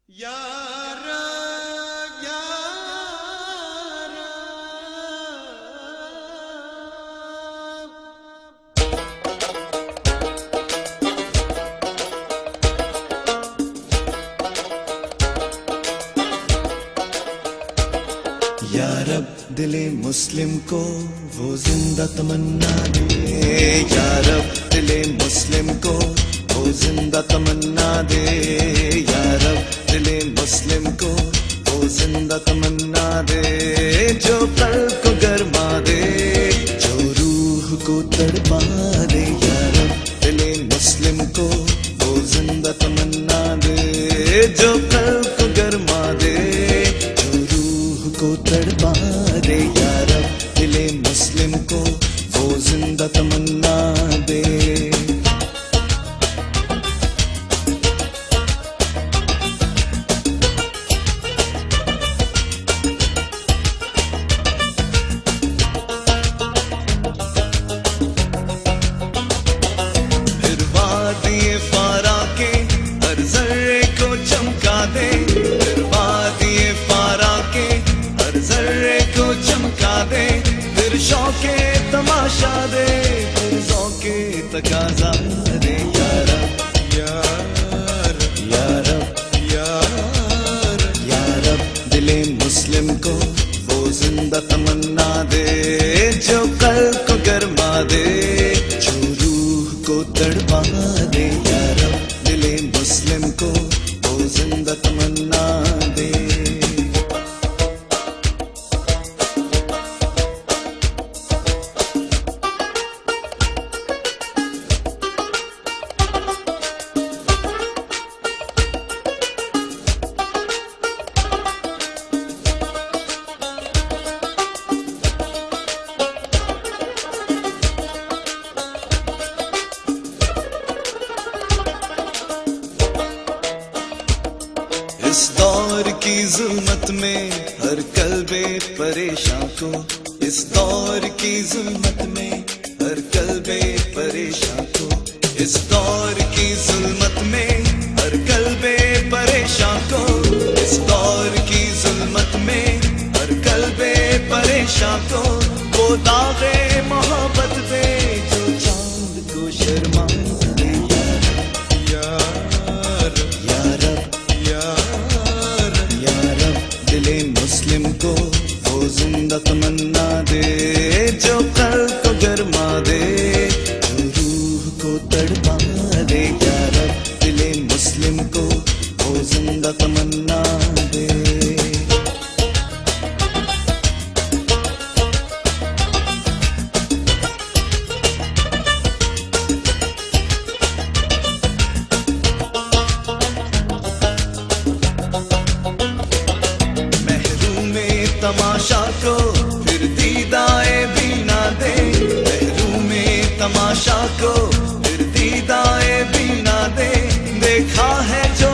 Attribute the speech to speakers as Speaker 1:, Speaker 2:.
Speaker 1: یار
Speaker 2: رب دل مسلم کو وہ زندہ تمنا دے، یا رب دل مسلم کو وہ زندہ تمنا دے، یا رب دل مسلم کو وہ زندہ تمنا دے، جو قلب کو گرما دے، جو روح کو تڑپا دے، یا رب دل مسلم کو وہ زندہ تمنا دے، جو قلب کو گرما دے، جو روح کو تڑپا دے، یا رب دل مسلم کو وہ زندہ تمنا دے۔ پھر وادی فارا کے ہر ذرے کو چمکا دے، پھر وادی فارا کے ہر ذرے کو چمکا دے، پھر شوق تماشا دے، پھر ذوق تقاضا دے، یا رب یا رب یا رب دل مسلم کو وہ زندہ تمنا دے، جو قلب کو گرما دے، جو روح کو تڑپا دے، یا رب دل مسلم کو وہ زندہ تمنا دے۔ اس دور کی ظلمت میں ہر قلب پریشاں کو، اس دور کی ظلمت میں ہر قلب پریشاں کو، اس دور کی ظلمت میں ہر قلب پریشاں کو، اس دور کی ظلمت میں ہر قلب پریشاں کو، وہ داغ محبت دے جو چاند کو شرما دے، یا رب یا رب دل مسلم کو وہ زندہ تمنا دے، جو قلب کو گرما دے، جو روح کو تڑپا دے، یا رب دل مسلم کو وہ زندہ تمنا دے۔ تماشا کو پھر دیدائے بھی نہ دے، محروم تماشا کو پھر دیدائے بھی نہ دے، دیکھا ہے جو